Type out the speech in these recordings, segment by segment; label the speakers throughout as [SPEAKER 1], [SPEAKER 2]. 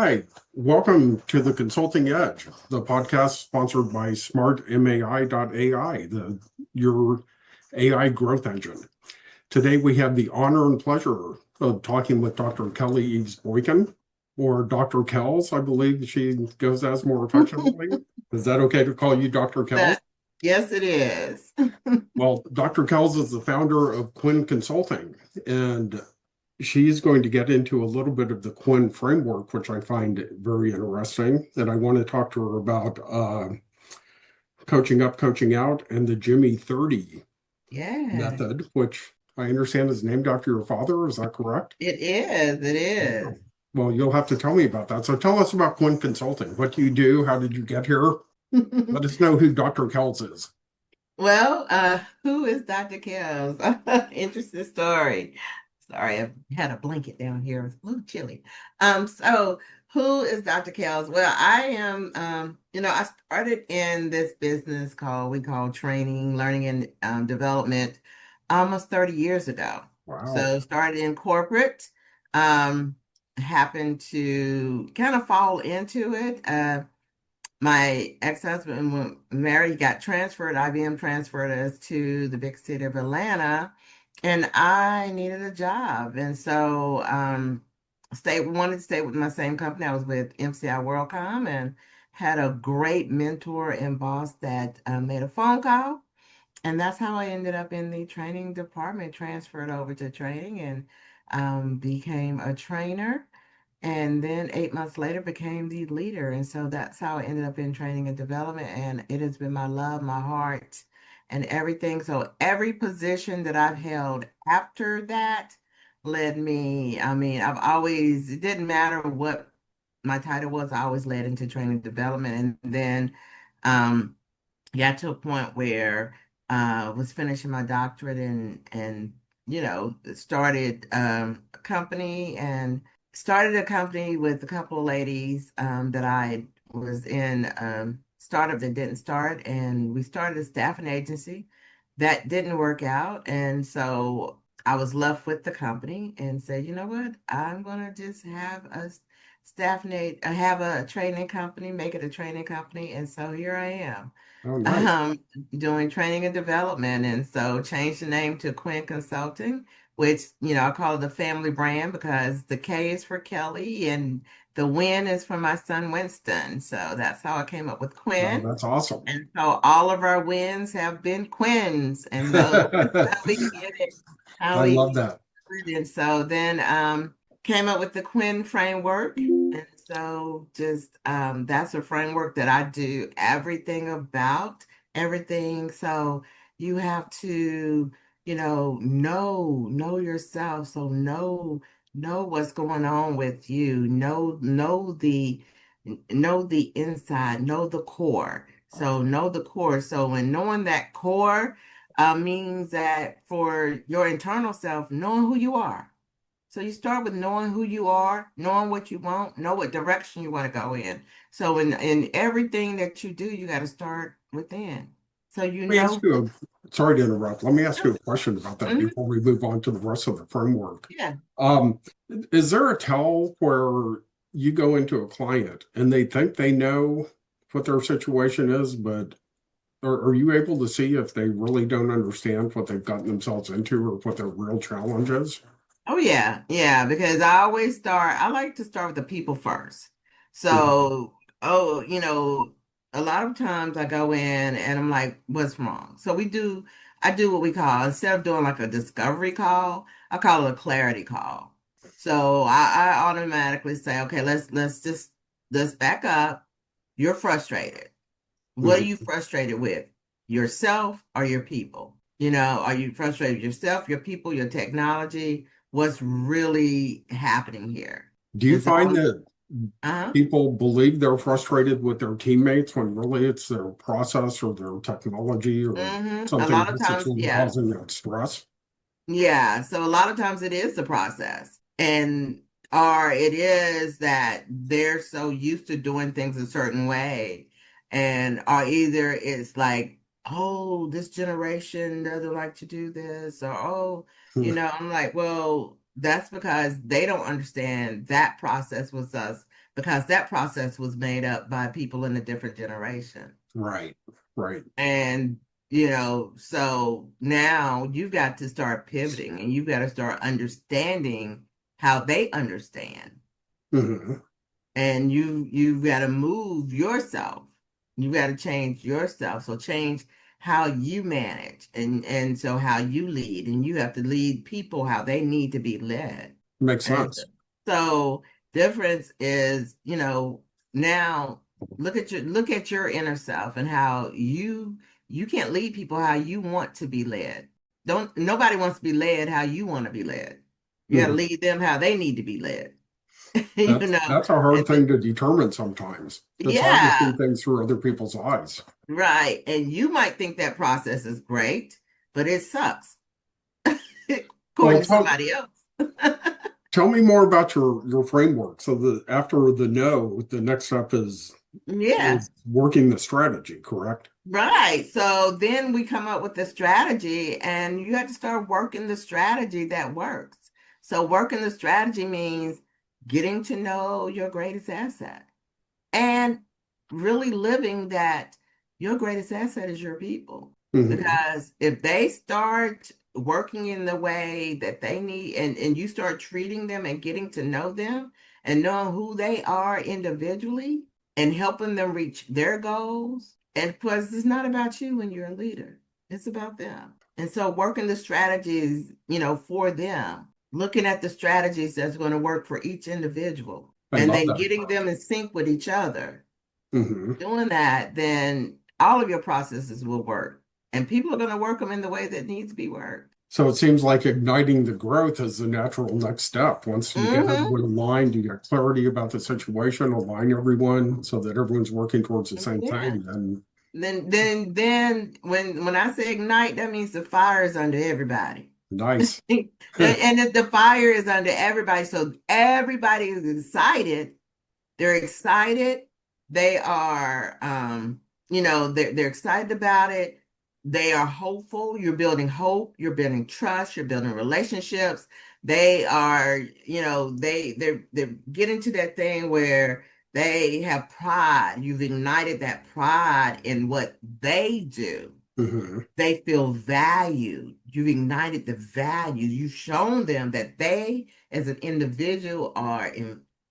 [SPEAKER 1] Hi, welcome to the Consulting Edge, the podcast sponsored by SmartMAI.ai, your AI growth engine. Today we have the honor and pleasure of talking with Dr. Kelley Eaves Boykin, or Dr. Kells, I believe she goes as more affectionately. Is that okay to call you Dr. Kells?
[SPEAKER 2] Yes, it is.
[SPEAKER 1] Well, Dr. Kells is the founder of Kwin Consulting, and she's going to get into a little bit of the Kwin framework, which I find very interesting. And I want to talk to her about coaching up, coaching out, and the Jimmy 30
[SPEAKER 2] Yeah,
[SPEAKER 1] method, which I understand is named after your father. Is that correct?
[SPEAKER 2] it is. It is.
[SPEAKER 1] Well, you'll have to tell me about that. So tell us about Kwin Consulting. What do you do? How did you get here? Let us know who Dr. Kells is.
[SPEAKER 2] Well, who is Dr. Kells? Interesting story. Sorry, I had a blanket down here. It's a little chilly. So who is Dr. Kells? Well, I am, I started in this business we call training, learning, and development almost 30 years ago.
[SPEAKER 1] Wow.
[SPEAKER 2] So started in corporate, um, happened to kind of fall into it. My ex-husband, when married, he got transferred. IBM transferred us to the big city of Atlanta, and I needed a job. And so wanted to stay with my same company. I was with MCI WorldCom and had a great mentor and boss that made a phone call. And that's how I ended up in the training department, transferred over to training and became a trainer. And then 8 months later became the leader. And so that's how I ended up in training and development. And it has been my love, my heart, and everything. So every position that I've held after that led me. I mean, it didn't matter what my title was, I always led into training and development. And then um, got to a point where was finishing my doctorate and started a company and started a company with a couple of ladies that I was in startup that didn't start, and we started a staffing agency that didn't work out, and so I was left with the company and said, you know what, I'm gonna just have a have a training company, make it a training company, and so here I am
[SPEAKER 1] Oh, nice.
[SPEAKER 2] um, doing training and development. And so changed the name to Kwin Consulting, which, I call it the family brand because the K is for Kelly and the Win is for my son Winston. So that's how I came up with
[SPEAKER 1] Oh,
[SPEAKER 2] Kwin.
[SPEAKER 1] that's awesome.
[SPEAKER 2] And so all of our wins have been Quins, and so how we get it, how
[SPEAKER 1] I love
[SPEAKER 2] we
[SPEAKER 1] that.
[SPEAKER 2] and so then came up with the Quinn framework. And so just that's a framework that I do everything about, everything. So you have to, know yourself. So know what's going on with you. Know the inside, know the core. So know the core. So in knowing that core, means that for your internal self, knowing who you are. So you start with knowing who you are, knowing what you want, know what direction you want to go in. So in everything that you do, you got to start within. So
[SPEAKER 1] Let me ask you sorry to interrupt. Let me ask you a question about that
[SPEAKER 2] Mhm.
[SPEAKER 1] before we move on to the rest of the framework.
[SPEAKER 2] Yeah.
[SPEAKER 1] Um, is there a tell where you go into a client and they think they know what their situation is, but are you able to see if they really don't understand what they've gotten themselves into or what their real challenge is?
[SPEAKER 2] Oh yeah, yeah, because I like to start with the people first.
[SPEAKER 1] Mhm.
[SPEAKER 2] So, a lot of times I go in and I'm like, what's wrong? So I do what we call, instead of doing like a discovery call, I call it a clarity call. So I automatically say, okay, let's back up. You're frustrated. What are you
[SPEAKER 1] Mhm.
[SPEAKER 2] frustrated with? Yourself or your people? Are you frustrated with yourself, your people, your technology? What's really happening here?
[SPEAKER 1] Do you
[SPEAKER 2] And so,
[SPEAKER 1] find that
[SPEAKER 2] uh-huh.
[SPEAKER 1] people believe they're frustrated with their teammates when really it's their process or their technology or
[SPEAKER 2] A
[SPEAKER 1] something
[SPEAKER 2] lot of
[SPEAKER 1] else that's
[SPEAKER 2] times,
[SPEAKER 1] really
[SPEAKER 2] yeah.
[SPEAKER 1] causing that stress?
[SPEAKER 2] Yeah. So a lot of times it is the process. Or it is that they're so used to doing things a certain way. Or either it's like, oh, this generation doesn't like to do this, or I'm like, well, that's because they don't understand that process was us because that process was made up by people in a different generation.
[SPEAKER 1] Right. Right.
[SPEAKER 2] And, so now you've got to start pivoting and you've got to start understanding how they understand.
[SPEAKER 1] Mm-hmm.
[SPEAKER 2] And you've got to move yourself. You've got to change yourself. So change how you manage and so how you lead. And you have to lead people how they need to be led.
[SPEAKER 1] Makes
[SPEAKER 2] And
[SPEAKER 1] sense.
[SPEAKER 2] so difference is, now look at your inner self and how you can't lead people how you want to be led. Nobody wants to be led how you want to be led. You got to
[SPEAKER 1] Mhm.
[SPEAKER 2] lead them how they need to be led. you know,
[SPEAKER 1] That's a hard
[SPEAKER 2] and
[SPEAKER 1] thing to determine sometimes. It's hard to see
[SPEAKER 2] yeah,
[SPEAKER 1] things through other people's eyes.
[SPEAKER 2] right. And you might think that process is great, but it sucks according
[SPEAKER 1] Well,
[SPEAKER 2] to somebody else.
[SPEAKER 1] tell me more about your framework. So after the no, the next step
[SPEAKER 2] Yeah.
[SPEAKER 1] is working the strategy, correct?
[SPEAKER 2] Right. So then we come up with the strategy, and you have to start working the strategy that works. So working the strategy means getting to know your greatest asset and really living that your greatest asset is your people.
[SPEAKER 1] Hmm.
[SPEAKER 2] Because if they start working in the way that they need and you start treating them and getting to know them and knowing who they are individually and helping them reach their goals. And because it's not about you when you're a leader, it's about them. And so working the strategies, for them, looking at the strategies that's going to work for each individual,
[SPEAKER 1] I
[SPEAKER 2] and
[SPEAKER 1] love
[SPEAKER 2] then
[SPEAKER 1] that
[SPEAKER 2] getting
[SPEAKER 1] approach.
[SPEAKER 2] them in sync with each other.
[SPEAKER 1] Hmm.
[SPEAKER 2] Doing that, then all of your processes will work. And people are going to work them in the way that needs to be worked.
[SPEAKER 1] So it seems like igniting the growth is the natural next step. Once you get
[SPEAKER 2] Mm-hmm.
[SPEAKER 1] everyone aligned, you get clarity about the situation, align everyone so that everyone's working towards the same
[SPEAKER 2] Yeah.
[SPEAKER 1] thing. And
[SPEAKER 2] Then when I say ignite, that means the fire is under everybody.
[SPEAKER 1] nice.
[SPEAKER 2] And if the fire is under everybody, so everybody is excited. They're excited. They are, they're excited about it. They are hopeful. You're building hope. You're building trust. You're building relationships. They are, they're getting to that thing where they have pride. You've ignited that pride in what they do.
[SPEAKER 1] Hmm.
[SPEAKER 2] They feel valued. You've ignited the value. You've shown them that they, as an individual,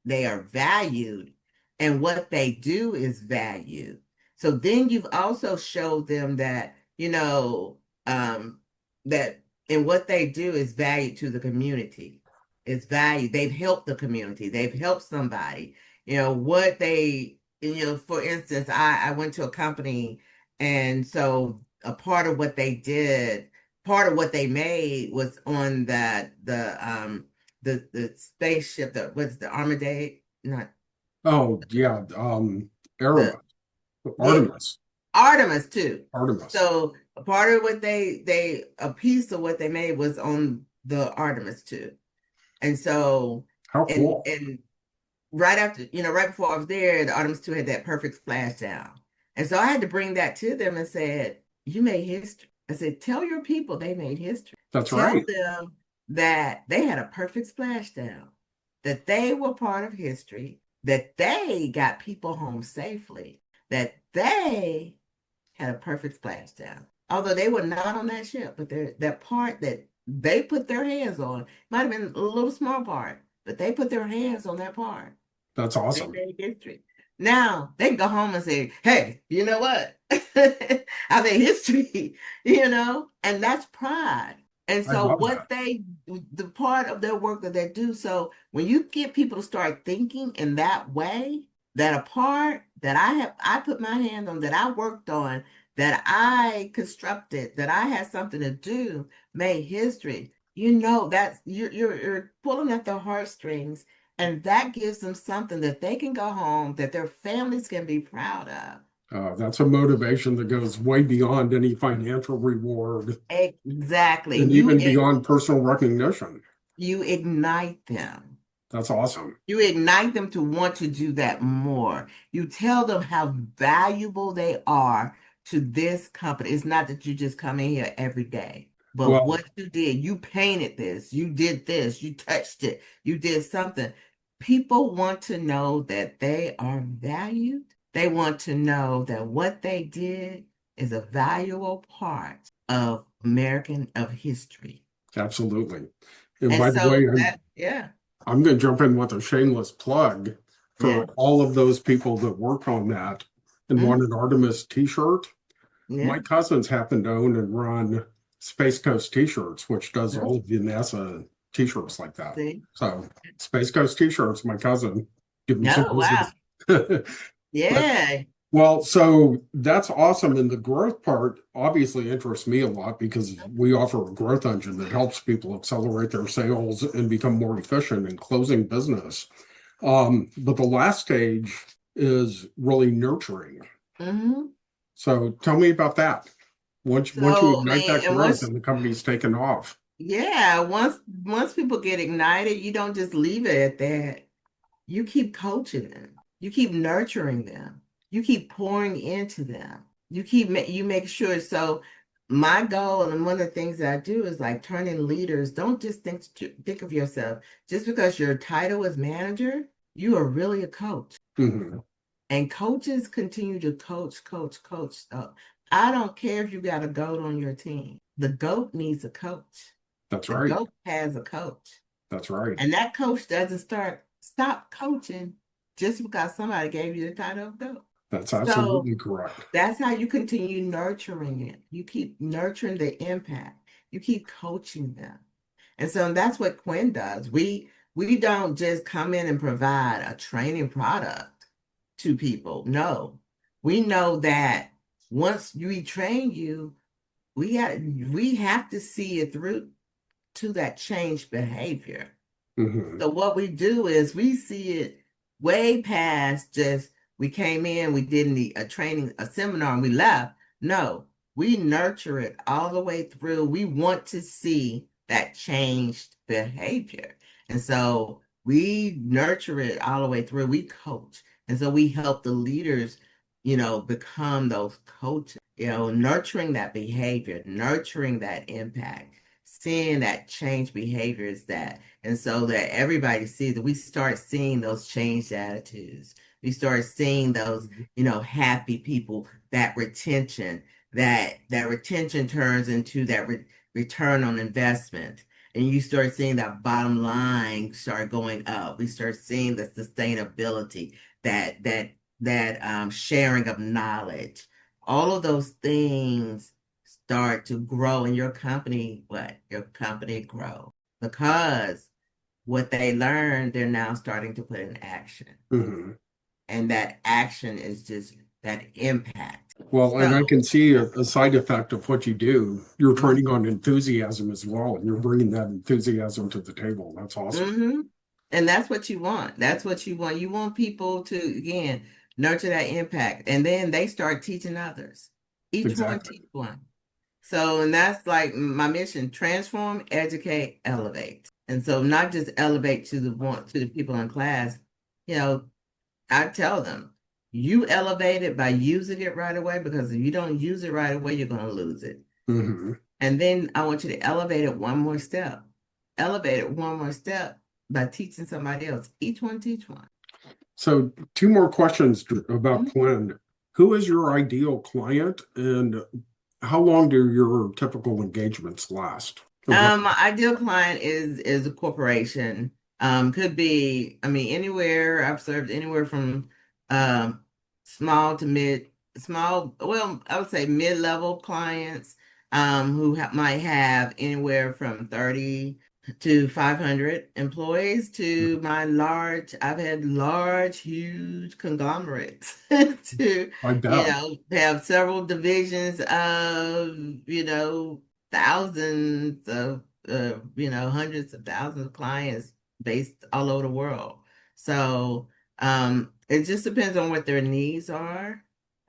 [SPEAKER 2] they are valued, and what they do is valued. So then you've also showed them that that and what they do is valued to the community. It's valued. They've helped the community. They've helped somebody. What they. For instance, I went to a company, and so a part of what they did, part of what they made was on the spaceship that was the Armaday, not
[SPEAKER 1] Oh, yeah.
[SPEAKER 2] the
[SPEAKER 1] Aramis,
[SPEAKER 2] yeah,
[SPEAKER 1] Artemis,
[SPEAKER 2] Artemis too.
[SPEAKER 1] Artemis.
[SPEAKER 2] So a part of what a piece of what they made was on the Artemis too. And so
[SPEAKER 1] How cool.
[SPEAKER 2] and right after, right before I was there, the Artemis 2 had that perfect splashdown. And so I had to bring that to them and said, you made history. I said, tell your people they made history.
[SPEAKER 1] That's
[SPEAKER 2] Tell
[SPEAKER 1] right.
[SPEAKER 2] them that they had a perfect splashdown, that they were part of history, that they got people home safely, that they had a perfect splashdown. Although they were not on that ship, but that part that they put their hands on might have been a little small part, but they put their hands on that part.
[SPEAKER 1] That's
[SPEAKER 2] They
[SPEAKER 1] awesome.
[SPEAKER 2] made history. Now they can go home and say, hey, you know what? I made history, and that's pride. And
[SPEAKER 1] I
[SPEAKER 2] so
[SPEAKER 1] love that.
[SPEAKER 2] the part of their work that they do, so when you get people to start thinking in that way, that a part that I put my hand on, that I worked on, that I constructed, that I had something to do, made history, that's you're pulling at their heartstrings, and that gives them something that they can go home, that their families can be proud of.
[SPEAKER 1] That's a motivation that goes way beyond any financial reward
[SPEAKER 2] Exactly.
[SPEAKER 1] and even beyond personal recognition.
[SPEAKER 2] You ignite them.
[SPEAKER 1] That's awesome.
[SPEAKER 2] You ignite them to want to do that more. You tell them how valuable they are to this company. It's not that you just come in here every day, but
[SPEAKER 1] Well,
[SPEAKER 2] what you did, you painted this, you did this, you touched it, you did something. People want to know that they are valued. They want to know that what they did is a valuable part of of history.
[SPEAKER 1] Absolutely. And
[SPEAKER 2] And
[SPEAKER 1] by the way,
[SPEAKER 2] so that, yeah.
[SPEAKER 1] I'm going to jump in with a shameless plug for
[SPEAKER 2] Yeah.
[SPEAKER 1] all of those people that worked on that and want
[SPEAKER 2] Mhm.
[SPEAKER 1] an Artemis t-shirt. My
[SPEAKER 2] Yeah.
[SPEAKER 1] cousins happen to own and run Space Coast T-shirts, which does
[SPEAKER 2] Yeah.
[SPEAKER 1] all of the NASA T-shirts like that.
[SPEAKER 2] See?
[SPEAKER 1] So Space Coast T-shirts, my cousin, give them some
[SPEAKER 2] Oh, wow.
[SPEAKER 1] business. But
[SPEAKER 2] Yeah.
[SPEAKER 1] well, so that's awesome. And the growth part obviously interests me a lot because we offer a growth engine that helps people accelerate their sales and become more efficient in closing business. But the last stage is really nurturing.
[SPEAKER 2] Hmm.
[SPEAKER 1] So tell me about that. Once you
[SPEAKER 2] So, I
[SPEAKER 1] ignite
[SPEAKER 2] mean,
[SPEAKER 1] that
[SPEAKER 2] and
[SPEAKER 1] growth
[SPEAKER 2] once,
[SPEAKER 1] and the company's taken off.
[SPEAKER 2] yeah, once people get ignited, you don't just leave it at that. You keep coaching them. You keep nurturing them. You keep pouring into them. You make sure. So my goal and one of the things that I do is like turning leaders. Don't just think of yourself just because your title is manager. You are really a coach,
[SPEAKER 1] Mhm.
[SPEAKER 2] and coaches continue to coach, coach, coach. So I don't care if you got a goat on your team. The goat needs a coach.
[SPEAKER 1] That's
[SPEAKER 2] The
[SPEAKER 1] right.
[SPEAKER 2] goat has a coach.
[SPEAKER 1] That's right.
[SPEAKER 2] And that coach doesn't stop coaching just because somebody gave you the title of coach.
[SPEAKER 1] That's
[SPEAKER 2] So
[SPEAKER 1] absolutely correct.
[SPEAKER 2] that's how you continue nurturing it. You keep nurturing the impact. You keep coaching them. And so that's what Kwin does. We don't just come in and provide a training product to people. No. We know that once we train you, we have to see it through to that change behavior.
[SPEAKER 1] Mhm.
[SPEAKER 2] So what we do is we see it way past just we came in, we did a training, a seminar, and we left. No, we nurture it all the way through. We want to see that changed behavior. And so we nurture it all the way through. We coach. And so we help the leaders, become those coaches, nurturing that behavior, nurturing that impact, seeing that change behaviors and so that everybody sees that we start seeing those changed attitudes. We start seeing those, happy people, that retention turns into that return on investment. And you start seeing that bottom line start going up. We start seeing the sustainability, that sharing of knowledge. All of those things start to grow in your company. Your company grow because what they learn, they're now starting to put in action.
[SPEAKER 1] Mhm.
[SPEAKER 2] And that action is just that impact.
[SPEAKER 1] Well, and I
[SPEAKER 2] So,
[SPEAKER 1] can see a side effect of what you do. You're
[SPEAKER 2] mhm,
[SPEAKER 1] training on enthusiasm as well, and you're bringing that enthusiasm to the table. That's awesome.
[SPEAKER 2] mhm. And that's what you want. That's what you want. You want people to, again, nurture that impact. And then they start teaching others. Each one
[SPEAKER 1] Exactly.
[SPEAKER 2] teach one. So, and that's like my mission: transform, educate, elevate. And so, not just elevate to the people in class. You know, I tell them, you elevate it by using it right away, because if you don't use it right away, you're going to lose it.
[SPEAKER 1] Mhm.
[SPEAKER 2] And then I want you to elevate it one more step. Elevate it one more step by teaching somebody else. Each one teach one.
[SPEAKER 1] So, two more questions about
[SPEAKER 2] Mhm.
[SPEAKER 1] Quinn. Who is your ideal client, and how long do your typical engagements last?
[SPEAKER 2] My ideal client is a corporation. Could be, I mean, anywhere. I've served anywhere from small to small. Well, I would say mid-level clients who might have anywhere from 30 to 500 employees to my large. I've had large, huge conglomerates to,
[SPEAKER 1] I bet.
[SPEAKER 2] have several divisions of, thousands of, hundreds of thousands of clients based all over the world. So it just depends on what their needs are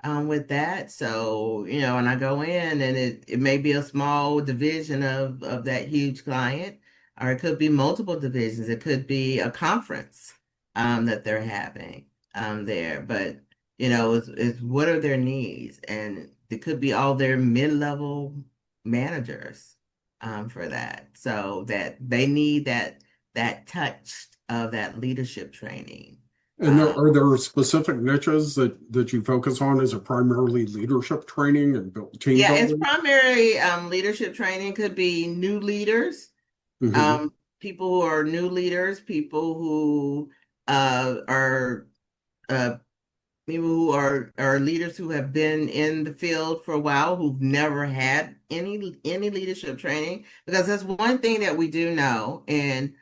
[SPEAKER 2] with that. So, and I go in and it may be a small division of that huge client, or it could be multiple divisions. It could be a conference that they're having there. But, it's what are their needs? And it could be all their mid-level managers for that. So that they need that touch of that leadership training.
[SPEAKER 1] And are there specific niches that you focus on? Is it primarily leadership training and team
[SPEAKER 2] Yeah, it's
[SPEAKER 1] building?
[SPEAKER 2] primary leadership training. Could be new leaders,
[SPEAKER 1] Hmm.
[SPEAKER 2] people who are new leaders, people who are people who are leaders who have been in the field for a while, who've never had any leadership training. Because that's one thing that we do know in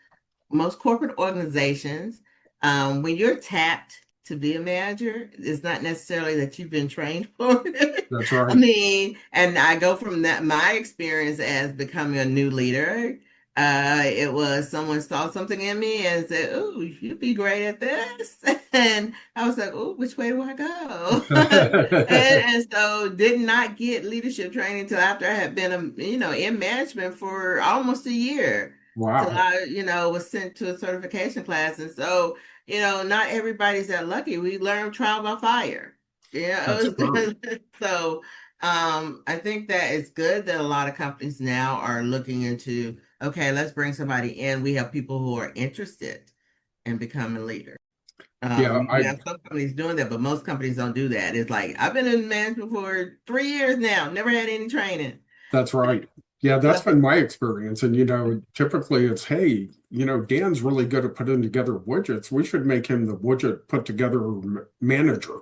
[SPEAKER 2] most corporate organizations, when you're tapped to be a manager, it's not necessarily that you've been trained for it.
[SPEAKER 1] That's
[SPEAKER 2] I
[SPEAKER 1] right.
[SPEAKER 2] mean, and I go from that, my experience as becoming a new leader. It was someone saw something in me and said, "Oh, you'd be great at this." And I was like, "Oh, which way do I go?" And so did not get leadership training until after I had been, in management for almost a year till
[SPEAKER 1] Wow,
[SPEAKER 2] I, was sent to a certification class. And so, not everybody's that lucky. We learn trial by fire.
[SPEAKER 1] that's true.
[SPEAKER 2] So, I think that it's good that a lot of companies now are looking into, okay, let's bring somebody in. We have people who are interested in becoming leaders.
[SPEAKER 1] Yeah,
[SPEAKER 2] You have some companies doing that, but most companies don't do that. It's like, I've been in management for 3 years now, never had any training.
[SPEAKER 1] that's right. Yeah, that's been my experience. And, typically it's, hey, Dan's really good at putting together widgets. We should make him the widget put together manager.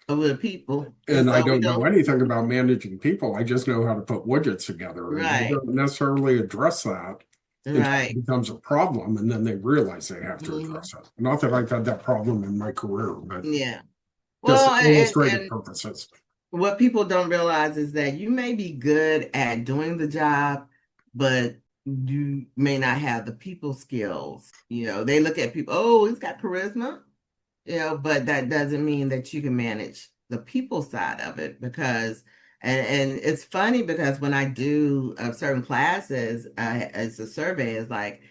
[SPEAKER 2] Over the people. And
[SPEAKER 1] And I
[SPEAKER 2] so we
[SPEAKER 1] don't know
[SPEAKER 2] don't,
[SPEAKER 1] anything about managing people. I just know how to put widgets together. And they
[SPEAKER 2] right,
[SPEAKER 1] don't necessarily address that until it
[SPEAKER 2] right.
[SPEAKER 1] becomes a problem. And then they realize they have to
[SPEAKER 2] Mhm.
[SPEAKER 1] address it. Not that I've had that problem in my career, but
[SPEAKER 2] Yeah.
[SPEAKER 1] just
[SPEAKER 2] Well,
[SPEAKER 1] illustrative
[SPEAKER 2] and
[SPEAKER 1] purposes.
[SPEAKER 2] what people don't realize is that you may be good at doing the job, but you may not have the people skills. They look at people, oh, he's got charisma, but that doesn't mean that you can manage the people side of it because, and it's funny because when I do certain classes, as a survey is like,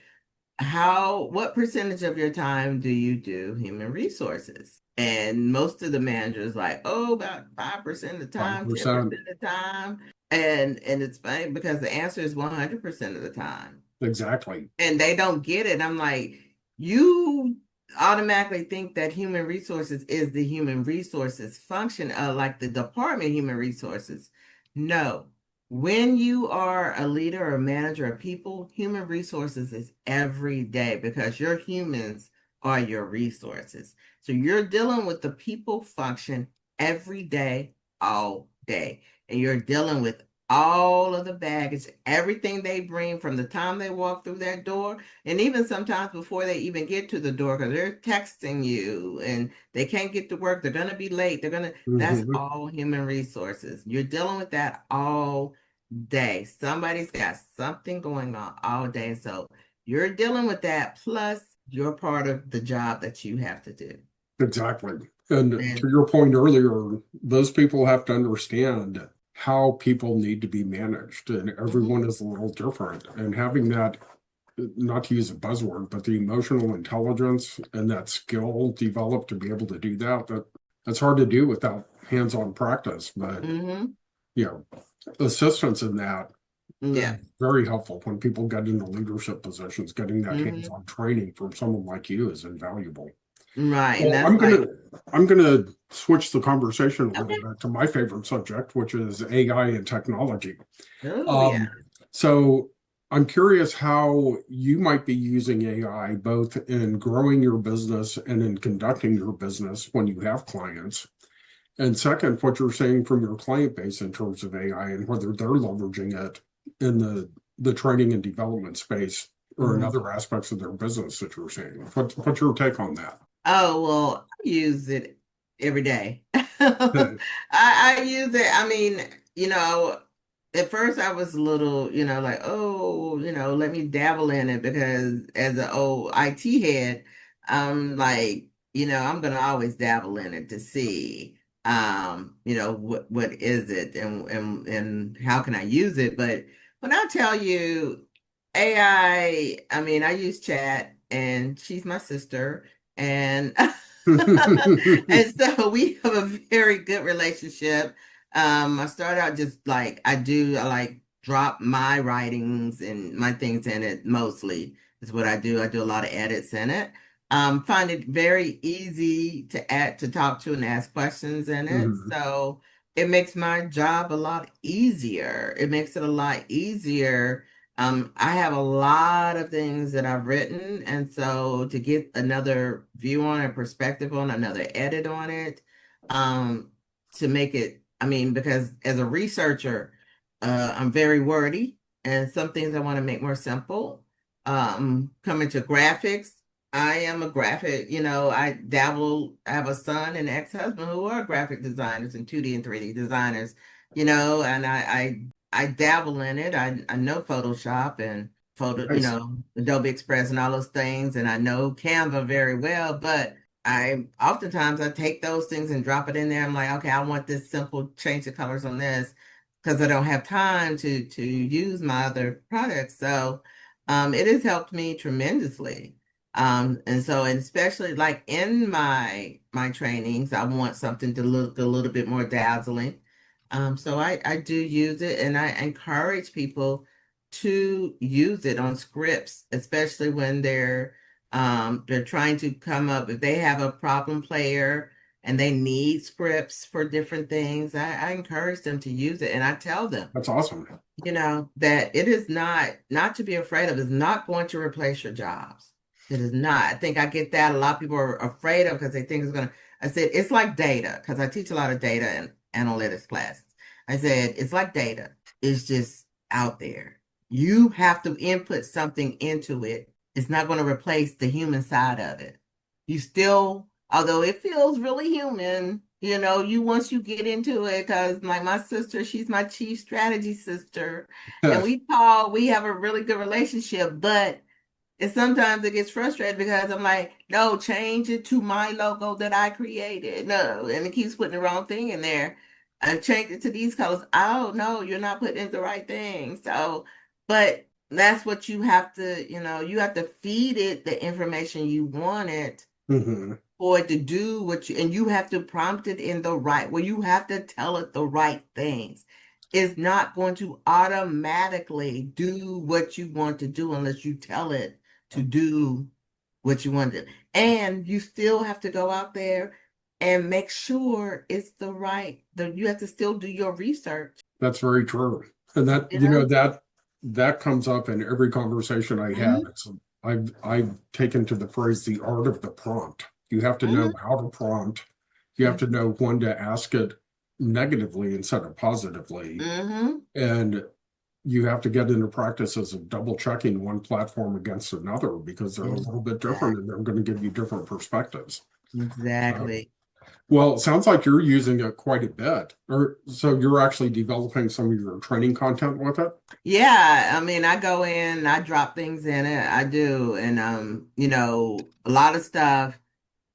[SPEAKER 2] what percentage of your time do you do human resources? And most of the managers like, oh, about 5% of the time,
[SPEAKER 1] 5%.
[SPEAKER 2] 10% of the time. And it's funny because the answer is 100% of the time.
[SPEAKER 1] Exactly.
[SPEAKER 2] And they don't get it. I'm like, you automatically think that human resources is the human resources function, like the department human resources. No. When you are a leader or manager of people, human resources is every day because your humans are your resources. So you're dealing with the people function every day, all day. And you're dealing with all of the baggage, everything they bring from the time they walk through that door, and even sometimes before they even get to the door, because they're texting you and they can't get to work, they're going to be late, that's
[SPEAKER 1] Hmm.
[SPEAKER 2] all human resources. You're dealing with that all day. Somebody's got something going on all day. So you're dealing with that, plus you're part of the job that you have to do.
[SPEAKER 1] Exactly. And
[SPEAKER 2] And
[SPEAKER 1] to your point earlier, those people have to understand how people need to be managed, and
[SPEAKER 2] mhm,
[SPEAKER 1] everyone is a little different. And having that, not to use a buzzword, but the emotional intelligence and that skill developed to be able to do that's hard to do without hands-on practice. But
[SPEAKER 2] mhm,
[SPEAKER 1] you know, assistance in that is
[SPEAKER 2] yeah.
[SPEAKER 1] very helpful when people get into leadership positions. Getting that
[SPEAKER 2] Mhm,
[SPEAKER 1] hands-on training from someone like you is invaluable.
[SPEAKER 2] right. And
[SPEAKER 1] Well,
[SPEAKER 2] that's like,
[SPEAKER 1] I'm gonna switch the conversation a little
[SPEAKER 2] okay.
[SPEAKER 1] bit to my favorite subject, which is AI and technology.
[SPEAKER 2] Oh, yeah.
[SPEAKER 1] Um, so I'm curious how you might be using AI both in growing your business and in conducting your business when you have clients. And second, what you're saying from your client base in terms of AI and whether they're leveraging it in the training and development space or in
[SPEAKER 2] Mhm.
[SPEAKER 1] other aspects of their business that you're seeing. What's your take on that?
[SPEAKER 2] Oh, well, I use it every day. I use it. I mean, at first I was a little, like, oh, let me dabble in it because as an old IT head, I'm like, I'm gonna always dabble in it to see, what is it and how can I use it? But when I tell you AI, I mean, I use chat and she's my sister and and so we have a very good relationship. I started out just like I like drop my writings and my things in it mostly is what I do. I do a lot of edits in it. Find it very easy to talk to and ask questions in it.
[SPEAKER 1] Mhm.
[SPEAKER 2] So it makes my job a lot easier. It makes it a lot easier. I have a lot of things that I've written, and so to get another view on it, perspective on another edit on it, um, to make it, I mean, because as a researcher, I'm very wordy, and some things I want to make more simple. Coming to graphics. I am a graphic, I dabble, I have a son and ex-husband who are graphic designers and 2D and 3D designers, and I dabble in it. I know Photoshop and
[SPEAKER 1] Nice.
[SPEAKER 2] Adobe Express and all those things, and I know Canva very well, but I take those things and drop it in there. I'm like, okay, I want this simple change the colors on this because I don't have time to use my other products. So it has helped me tremendously. And especially like in my trainings, I want something to look a little bit more dazzling. So I do use it, and I encourage people to use it on scripts, especially when they're trying to come up, if they have a problem player and they need scripts for different things, I encourage them to use it. And I tell them,
[SPEAKER 1] That's awesome.
[SPEAKER 2] that it is not to be afraid of. It's not going to replace your jobs. It is not. I think I get that. A lot of people are afraid of because they think it's going to. I said, it's like data because I teach a lot of data and analytics classes. I said, it's like data. It's just out there. You have to input something into it. It's not going to replace the human side of it. You still, although it feels really human, you once you get into it, because like my sister, she's my chief strategy sister, and we have a really good relationship, but sometimes it gets frustrated because I'm like, no, change it to my logo that I created. No, and it keeps putting the wrong thing in there. I changed it to these colors. Oh no, you're not putting in the right thing. So, but that's what you have to, you have to feed it the information you want it
[SPEAKER 1] Hmm.
[SPEAKER 2] for it to do and you have to prompt it in the right way. You have to tell it the right things. It's not going to automatically do what you want to do unless you tell it to do what you want to do. And you still have to go out there and make sure it's you have to still do your research.
[SPEAKER 1] That's very true. And that,
[SPEAKER 2] Yeah.
[SPEAKER 1] that comes up in every conversation I have.
[SPEAKER 2] Mhm,
[SPEAKER 1] I've taken to the phrase the art of the prompt. You have to know
[SPEAKER 2] mhm,
[SPEAKER 1] how to prompt. You have to know when to ask it negatively instead of positively.
[SPEAKER 2] mhm.
[SPEAKER 1] And you have to get into practices of double checking one platform against another because they're a little bit different and they're going to give you different perspectives. Um,
[SPEAKER 2] Exactly.
[SPEAKER 1] well, it sounds like you're using it quite a bit. Or so you're actually developing some of your training content with it?
[SPEAKER 2] Yeah, I mean, I go in, I drop things in it, I do, and a lot of stuff,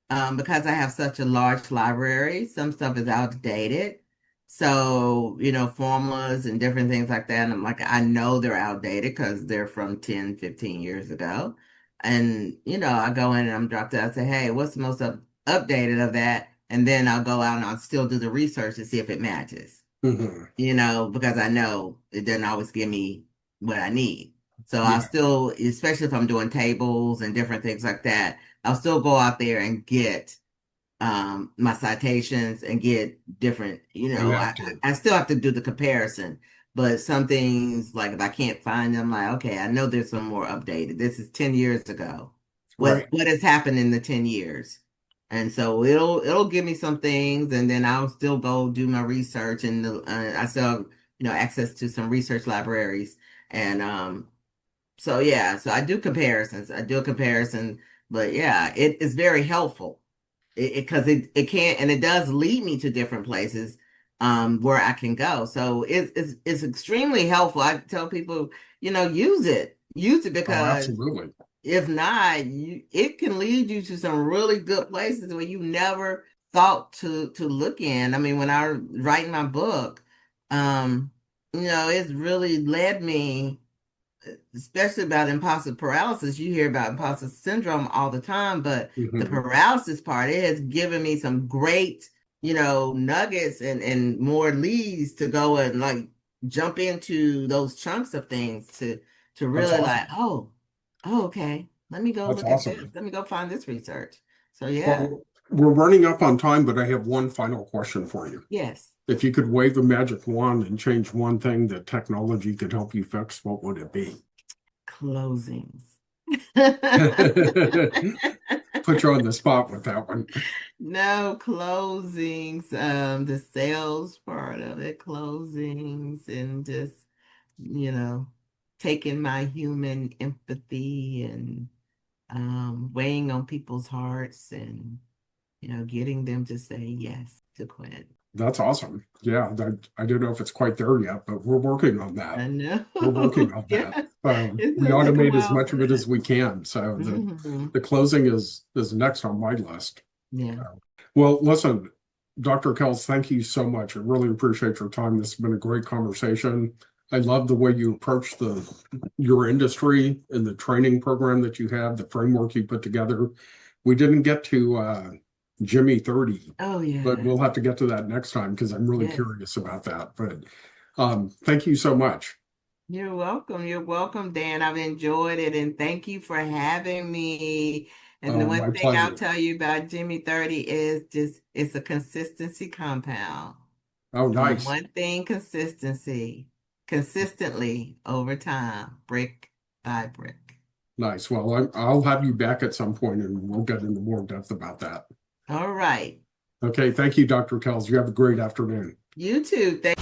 [SPEAKER 2] because I have such a large library, some stuff is outdated. So, formulas and different things like that, and I'm like, I know they're outdated because they're from 10, 15 years ago. And, I go in and I'm dropped out, I say, hey, what's the most updated of that? And then I'll go out and I'll still do the research to see if it matches,
[SPEAKER 1] Hmm.
[SPEAKER 2] because I know it doesn't always give me what I need. So I'll
[SPEAKER 1] Yeah,
[SPEAKER 2] still, especially if I'm doing tables and different things like that, I'll still go out there and get my citations and get different,
[SPEAKER 1] you have to.
[SPEAKER 2] I still have to do the comparison. But some things, like if I can't find them, like, okay, I know there's some more updated. This is 10 years ago. What
[SPEAKER 1] Right.
[SPEAKER 2] what has happened in the 10 years? And so it'll give me some things, and then I'll still go do my research, and I still have, access to some research libraries. And so yeah, so I do comparisons. I do a comparison, but yeah, it is very helpful because it can, and it does lead me to different places where I can go. So it's extremely helpful. I tell people, use it
[SPEAKER 1] Oh,
[SPEAKER 2] because
[SPEAKER 1] absolutely.
[SPEAKER 2] if not, it can lead you to some really good places where you never thought to look in. I mean, when I was writing my book, it's really led me, especially about imposter paralysis. You hear about imposter syndrome all the time, but the
[SPEAKER 1] Hmm.
[SPEAKER 2] paralysis part, it has given me some great, nuggets and more leads to go and like jump into those chunks of things to
[SPEAKER 1] That's
[SPEAKER 2] really like,
[SPEAKER 1] awesome.
[SPEAKER 2] oh, okay. Let me go
[SPEAKER 1] That's
[SPEAKER 2] look at this.
[SPEAKER 1] awesome.
[SPEAKER 2] Let me go find this research. So yeah,
[SPEAKER 1] Well, we're running up on time, but I have one final question for you.
[SPEAKER 2] yes,
[SPEAKER 1] If you could wave a magic wand and change one thing that technology could help you fix, what would it be?
[SPEAKER 2] closings.
[SPEAKER 1] Put you on the spot with that one.
[SPEAKER 2] No, closings, the sales part of it, closings, and just, you know, taking my human empathy and weighing on people's hearts and, getting them to say yes to Kwin.
[SPEAKER 1] That's awesome. Yeah, I don't know if it's quite there yet, but we're working on that.
[SPEAKER 2] I know.
[SPEAKER 1] We're working on that.
[SPEAKER 2] Yeah,
[SPEAKER 1] We
[SPEAKER 2] it's gonna take a
[SPEAKER 1] automate as
[SPEAKER 2] while
[SPEAKER 1] much
[SPEAKER 2] for
[SPEAKER 1] of it
[SPEAKER 2] that.
[SPEAKER 1] as we can. So
[SPEAKER 2] Mhm.
[SPEAKER 1] the closing is next on my list.
[SPEAKER 2] Yeah.
[SPEAKER 1] Well, listen, Dr. Kells, thank you so much. I really appreciate your time. This has been a great conversation. I love the way you approach your industry and the training program that you have, the framework you put together. We didn't get to Jimmy 30,
[SPEAKER 2] Oh
[SPEAKER 1] but
[SPEAKER 2] yeah.
[SPEAKER 1] we'll have to get to that next time because I'm really
[SPEAKER 2] Yes.
[SPEAKER 1] curious about that. But thank you so much.
[SPEAKER 2] You're welcome. You're welcome, Dan. I've enjoyed it, and thank you for having me. And the
[SPEAKER 1] My
[SPEAKER 2] one thing I'll
[SPEAKER 1] pleasure.
[SPEAKER 2] tell you about Jimmy 30 is just it's a consistency compound.
[SPEAKER 1] Oh, nice.
[SPEAKER 2] One thing, consistency, consistently over time, brick by brick.
[SPEAKER 1] Nice. Well, I'll have you back at some point and we'll get into more depth about that.
[SPEAKER 2] All right.
[SPEAKER 1] Okay. Thank you, Dr. Kells. You have a great afternoon.
[SPEAKER 2] You too. Thank